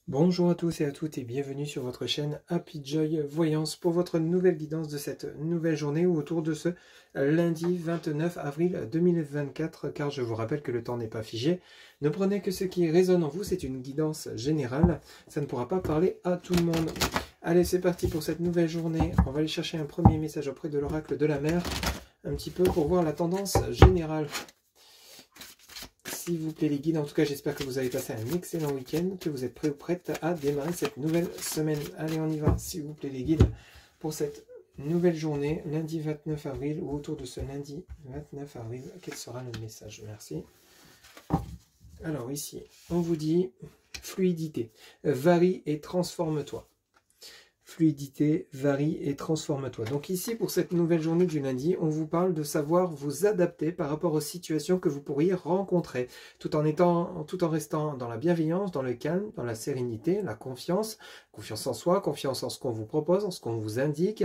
Bonjour à tous et à toutes et bienvenue sur votre chaîne Happy Joy Voyance pour votre nouvelle guidance de cette nouvelle journée ou autour de ce lundi 29 avril 2024, car je vous rappelle que le temps n'est pas figé. Ne prenez que ce qui résonne en vous, c'est une guidance générale, ça ne pourra pas parler à tout le monde. Allez, c'est parti pour cette nouvelle journée. On va aller chercher un premier message auprès de l'oracle de la mer, un petit peu pour voir la tendance générale. S'il vous plaît les guides, en tout cas j'espère que vous avez passé un excellent week-end, que vous êtes prêts ou prêtes à démarrer cette nouvelle semaine. Allez, on y va, s'il vous plaît les guides, pour cette nouvelle journée, lundi 29 avril, ou autour de ce lundi 29 avril, quel sera le message? Merci. Alors ici, on vous dit fluidité, varie et transforme-toi. Fluidité, varie et transforme-toi. Donc ici, pour cette nouvelle journée du lundi, on vous parle de savoir vous adapter par rapport aux situations que vous pourriez rencontrer, tout en restant dans la bienveillance, dans le calme, dans la sérénité, la confiance, confiance en soi, confiance en ce qu'on vous propose, en ce qu'on vous indique,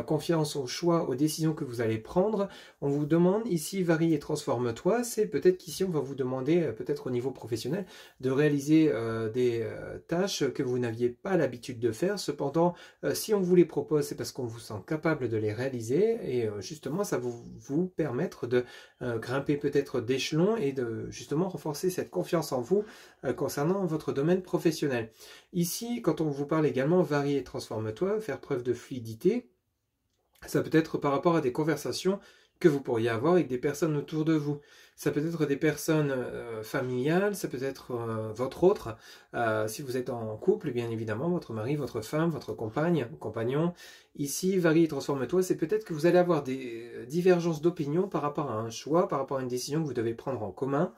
confiance au choix, aux décisions que vous allez prendre. On vous demande ici, varie et transforme-toi, c'est peut-être qu'ici, on va vous demander, peut-être au niveau professionnel, de réaliser des tâches que vous n'aviez pas l'habitude de faire. Cependant, si on vous les propose, c'est parce qu'on vous sent capable de les réaliser et justement, ça va vous permettre de grimper peut-être d'échelon et de justement renforcer cette confiance en vous concernant votre domaine professionnel. Ici, quand on vous parle également varie et transforme-toi, faire preuve de fluidité, ça peut être par rapport à des conversations que vous pourriez avoir avec des personnes autour de vous. Ça peut être des personnes familiales, ça peut être votre autre. Si vous êtes en couple, bien évidemment, votre mari, votre femme, votre compagne, compagnon. Ici, varie et transforme-toi, c'est peut-être que vous allez avoir des divergences d'opinion par rapport à un choix, par rapport à une décision que vous devez prendre en commun.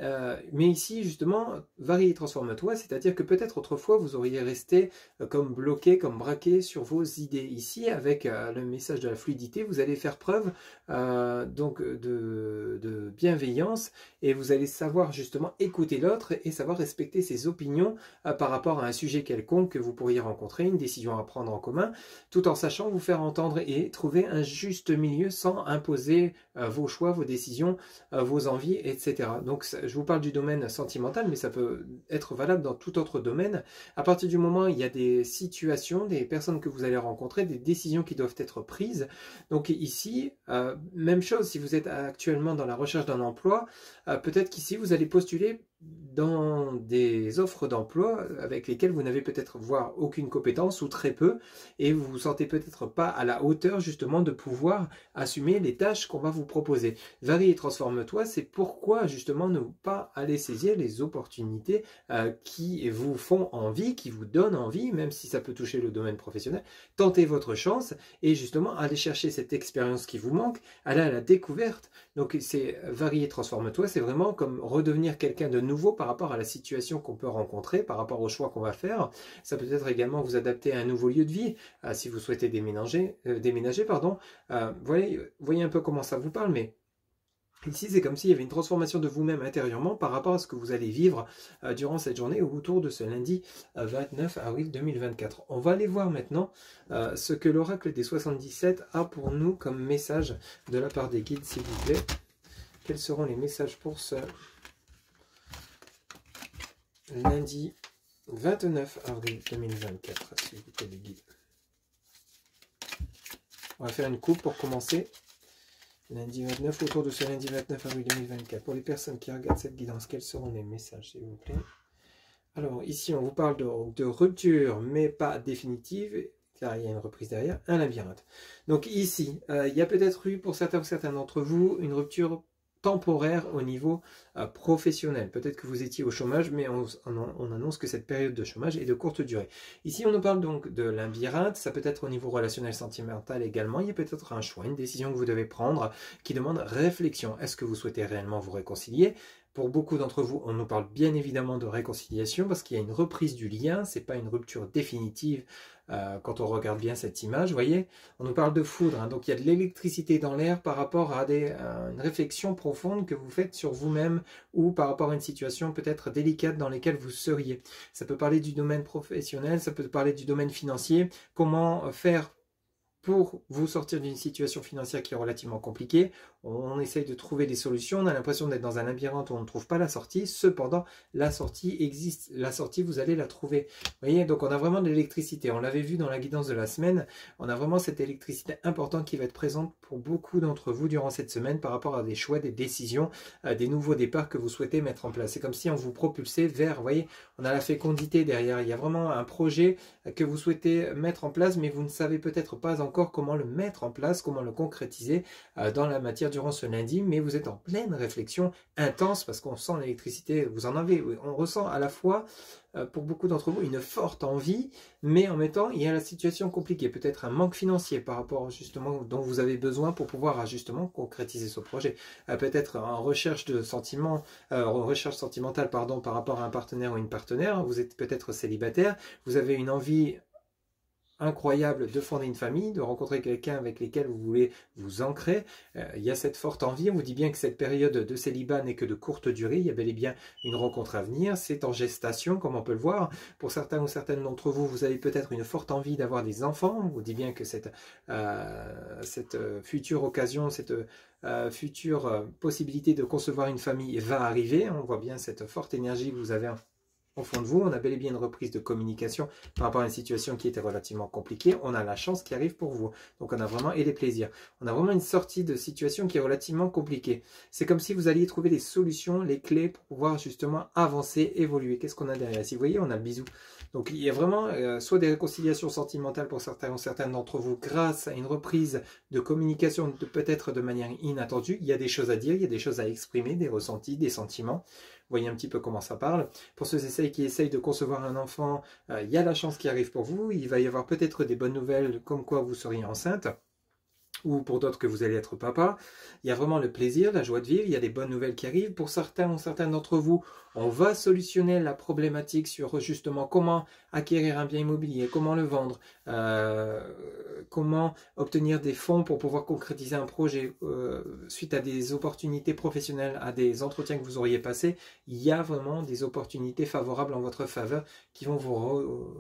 Mais ici, justement, varie et transforme-toi, c'est-à-dire que peut-être autrefois, vous auriez resté comme bloqué, comme braqué sur vos idées. Ici, avec le message de la fluidité, vous allez faire preuve donc de bienveillance et vous allez savoir justement écouter l'autre et savoir respecter ses opinions par rapport à un sujet quelconque que vous pourriez rencontrer, une décision à prendre en commun, tout en sachant vous faire entendre et trouver un juste milieu sans imposer vos choix, vos décisions, vos envies, etc. Donc je vous parle du domaine sentimental, mais ça peut être valable dans tout autre domaine. À partir du moment où il y a des situations, des personnes que vous allez rencontrer, des décisions qui doivent être prises. Donc ici, même chose, si vous êtes actuellement dans la recherche d'un emploi, peut-être qu'ici vous allez postuler dans des offres d'emploi avec lesquelles vous n'avez peut-être voire aucune compétence ou très peu et vous vous sentez peut-être pas à la hauteur justement de pouvoir assumer les tâches qu'on va vous proposer. Varie et transforme-toi, c'est pourquoi justement ne pas aller saisir les opportunités qui vous font envie, qui vous donnent envie, même si ça peut toucher le domaine professionnel. Tentez votre chance et justement aller chercher cette expérience qui vous manque, aller à la découverte. Donc c'est varie et transforme-toi, c'est vraiment comme redevenir quelqu'un de nouveau par rapport à la situation qu'on peut rencontrer, par rapport au choix qu'on va faire. Ça peut être également vous adapter à un nouveau lieu de vie, si vous souhaitez déménager, pardon. Voyez un peu comment ça vous parle, mais ici, c'est comme s'il y avait une transformation de vous-même intérieurement par rapport à ce que vous allez vivre durant cette journée ou autour de ce lundi 29 avril 2024. On va aller voir maintenant ce que l'oracle des 77 a pour nous comme message de la part des guides, s'il vous plaît. Quels seront les messages pour ce lundi 29 avril 2024, s'il vous plaît, les guides. On va faire une coupe pour commencer. Lundi 29, autour de ce lundi 29 avril 2024. Pour les personnes qui regardent cette guidance, quels seront les messages, s'il vous plaît? Alors, ici, on vous parle de rupture, mais pas définitive, car il y a une reprise derrière, un labyrinthe. Donc ici, il y a peut-être eu, pour certains ou certains d'entre vous, une rupture temporaire au niveau professionnel. Peut-être que vous étiez au chômage, mais on annonce que cette période de chômage est de courte durée. Ici, on nous parle donc de labyrinthe, ça peut être au niveau relationnel sentimental également, il y a peut-être un choix, une décision que vous devez prendre qui demande réflexion. Est-ce que vous souhaitez réellement vous réconcilier? Pour beaucoup d'entre vous, on nous parle bien évidemment de réconciliation parce qu'il y a une reprise du lien, c'est pas une rupture définitive quand on regarde bien cette image, vous voyez, on nous parle de foudre, hein, donc il y a de l'électricité dans l'air par rapport à une réflexion profonde que vous faites sur vous-même ou par rapport à une situation peut-être délicate dans laquelle vous seriez. Ça peut parler du domaine professionnel, ça peut parler du domaine financier, comment faire pour vous sortir d'une situation financière qui est relativement compliquée, on essaye de trouver des solutions, on a l'impression d'être dans un labyrinthe où on ne trouve pas la sortie, cependant la sortie existe, la sortie vous allez la trouver. Vous voyez, donc on a vraiment de l'électricité, on l'avait vu dans la guidance de la semaine, on a vraiment cette électricité importante qui va être présente pour beaucoup d'entre vous durant cette semaine par rapport à des choix, des décisions, des nouveaux départs que vous souhaitez mettre en place. C'est comme si on vous propulsait vers, vous voyez, on a la fécondité derrière, il y a vraiment un projet que vous souhaitez mettre en place, mais vous ne savez peut-être pas encore comment le mettre en place, comment le concrétiser dans la matière durant ce lundi, mais vous êtes en pleine réflexion intense parce qu'on sent l'électricité, vous en avez, on ressent à la fois pour beaucoup d'entre vous une forte envie, mais en même temps il y a la situation compliquée, peut-être un manque financier par rapport justement dont vous avez besoin pour pouvoir justement concrétiser ce projet, peut-être en recherche de sentiments, recherche sentimentale pardon, par rapport à un partenaire ou une partenaire, vous êtes peut-être célibataire, vous avez une envie incroyable de fonder une famille, de rencontrer quelqu'un avec lequel vous voulez vous ancrer. Il y a cette forte envie, on vous dit bien que cette période de célibat n'est que de courte durée, il y a bel et bien une rencontre à venir, c'est en gestation comme on peut le voir. Pour certains ou certaines d'entre vous, vous avez peut-être une forte envie d'avoir des enfants, on vous dit bien que cette future occasion, cette future possibilité de concevoir une famille va arriver, on voit bien cette forte énergie que vous avez au fond de vous, on a bel et bien une reprise de communication par rapport à une situation qui était relativement compliquée. On a la chance qui arrive pour vous. Donc on a vraiment, et les plaisirs. On a vraiment une sortie de situation qui est relativement compliquée. C'est comme si vous alliez trouver les solutions, les clés pour pouvoir justement avancer, évoluer. Qu'est-ce qu'on a derrière? Ici, vous voyez, on a le bisou. Donc il y a vraiment soit des réconciliations sentimentales pour certains ou certaines d'entre vous grâce à une reprise de communication peut-être de manière inattendue. Il y a des choses à dire, il y a des choses à exprimer, des ressentis, des sentiments. Vous voyez un petit peu comment ça parle. Pour ceux qui essayent de concevoir un enfant, il y a la chance qui arrive pour vous. Il va y avoir peut-être des bonnes nouvelles comme quoi vous seriez enceinte. Ou pour d'autres que vous allez être papa. Il y a vraiment le plaisir, la joie de vivre, il y a des bonnes nouvelles qui arrivent. Pour certains ou certaines d'entre vous, on va solutionner la problématique sur justement comment acquérir un bien immobilier, comment le vendre, comment obtenir des fonds pour pouvoir concrétiser un projet suite à des opportunités professionnelles, à des entretiens que vous auriez passés. Il y a vraiment des opportunités favorables en votre faveur qui vont vous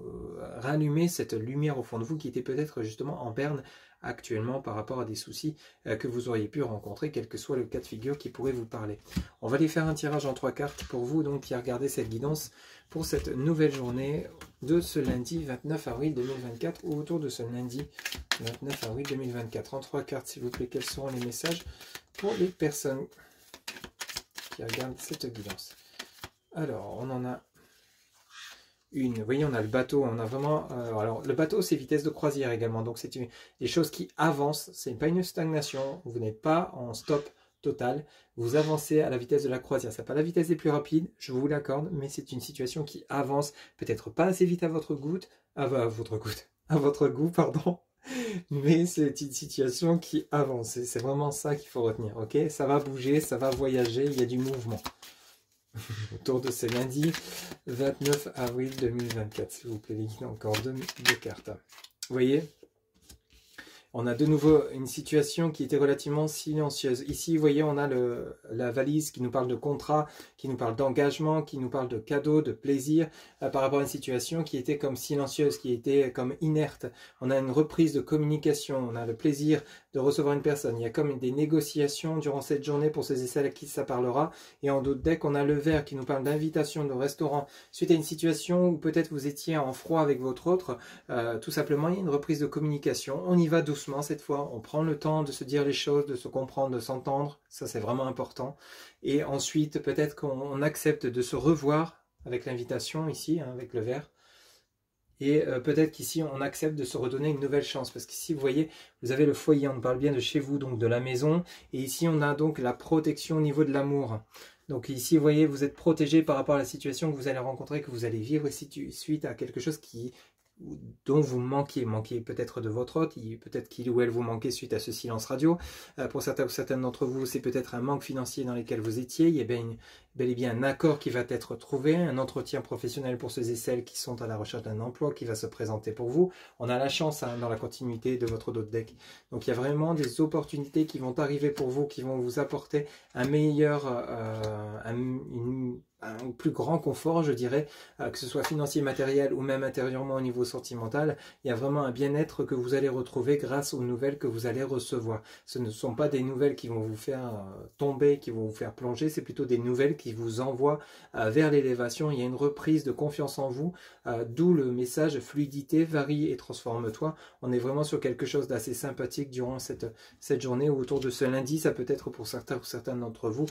rallumer cette lumière au fond de vous qui était peut-être justement en berne actuellement par rapport à des soucis que vous auriez pu rencontrer, quel que soit le cas de figure qui pourrait vous parler. On va aller faire un tirage en 3 cartes pour vous donc qui regardez cette guidance pour cette nouvelle journée de ce lundi 29 avril 2024 ou autour de ce lundi 29 avril 2024. En 3 cartes s'il vous plaît, quels seront les messages pour les personnes qui regardent cette guidance? Alors on en a une. Vous voyez, on a le bateau, on a vraiment... alors, le bateau, c'est vitesse de croisière également. Donc, c'est des choses qui avancent. Ce n'est pas une stagnation. Vous n'êtes pas en stop total. Vous avancez à la vitesse de la croisière. Ce n'est pas la vitesse des plus rapides, je vous l'accorde, mais c'est une situation qui avance. Peut-être pas assez vite à votre goût, pardon. Mais c'est une situation qui avance. C'est vraiment ça qu'il faut retenir. Ok, ça va bouger, ça va voyager, il y a du mouvement. Autour de ce lundi 29 avril 2024, s'il vous plaît, les guides, encore deux cartes. Vous voyez, on a de nouveau une situation qui était relativement silencieuse. Ici, vous voyez, on a la valise qui nous parle de contrat, qui nous parle d'engagement, qui nous parle de cadeaux, de plaisir, par rapport à une situation qui était comme silencieuse, qui était comme inerte. On a une reprise de communication, on a le plaisir de recevoir une personne. Il y a comme des négociations durant cette journée pour ceux et celles à qui ça parlera. Et en d'autres decks, on a le vert qui nous parle d'invitation de restaurant suite à une situation où peut-être vous étiez en froid avec votre autre. Tout simplement, il y a une reprise de communication. On y va doucement cette fois. On prend le temps de se dire les choses, de se comprendre, de s'entendre. Ça, c'est vraiment important. Et ensuite, peut-être qu'on accepte de se revoir avec l'invitation ici, hein, avec le vert. Et peut-être qu'ici, on accepte de se redonner une nouvelle chance. Parce qu'ici, vous voyez, vous avez le foyer, on parle bien de chez vous, donc de la maison. Et ici, on a donc la protection au niveau de l'amour. Donc ici, vous voyez, vous êtes protégé par rapport à la situation que vous allez rencontrer, que vous allez vivre suite à quelque chose dont vous manquez peut-être de votre hôte, peut-être qu'il ou elle vous manquait suite à ce silence radio. Pour certains ou certaines d'entre vous, c'est peut-être un manque financier dans lequel vous étiez. Il y a bel et bien un accord qui va être trouvé, un entretien professionnel pour ceux et celles qui sont à la recherche d'un emploi qui va se présenter pour vous. On a la chance hein, dans la continuité de votre dos de deck. Donc il y a vraiment des opportunités qui vont arriver pour vous, qui vont vous apporter un meilleur, un plus grand confort, je dirais, que ce soit financier, matériel ou même intérieurement au niveau sentimental. Il y a vraiment un bien-être que vous allez retrouver grâce aux nouvelles que vous allez recevoir. Ce ne sont pas des nouvelles qui vont vous faire tomber, qui vont vous faire plonger, c'est plutôt des nouvelles qui vous envoient vers l'élévation. Il y a une reprise de confiance en vous, d'où le message fluidité, varie et transforme-toi. On est vraiment sur quelque chose d'assez sympathique durant cette journée ou autour de ce lundi. Ça peut être pour certains ou certaines d'entre vous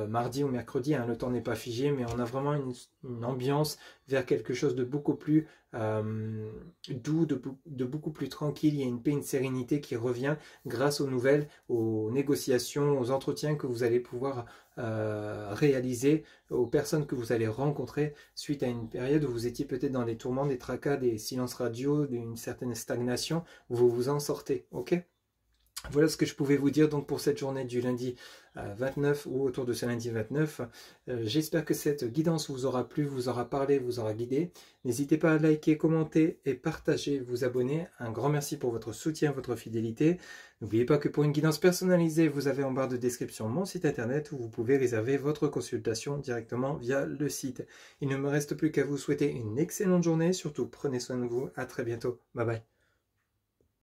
mardi ou mercredi, hein, le temps n'est pas figé, mais on a vraiment une ambiance vers quelque chose de beaucoup plus doux, de beaucoup plus tranquille. Il y a une paix, une sérénité qui revient grâce aux nouvelles, aux négociations, aux entretiens que vous allez pouvoir réaliser, aux personnes que vous allez rencontrer suite à une période où vous étiez peut-être dans des tourments, des tracas, des silences radio, d'une certaine stagnation, vous vous en sortez, ok? Voilà ce que je pouvais vous dire donc pour cette journée du lundi 29 ou autour de ce lundi 29. J'espère que cette guidance vous aura plu, vous aura parlé, vous aura guidé. N'hésitez pas à liker, commenter et partager, vous abonner. Un grand merci pour votre soutien, votre fidélité. N'oubliez pas que pour une guidance personnalisée, vous avez en barre de description mon site internet où vous pouvez réserver votre consultation directement via le site. Il ne me reste plus qu'à vous souhaiter une excellente journée. Surtout, prenez soin de vous. À très bientôt. Bye bye.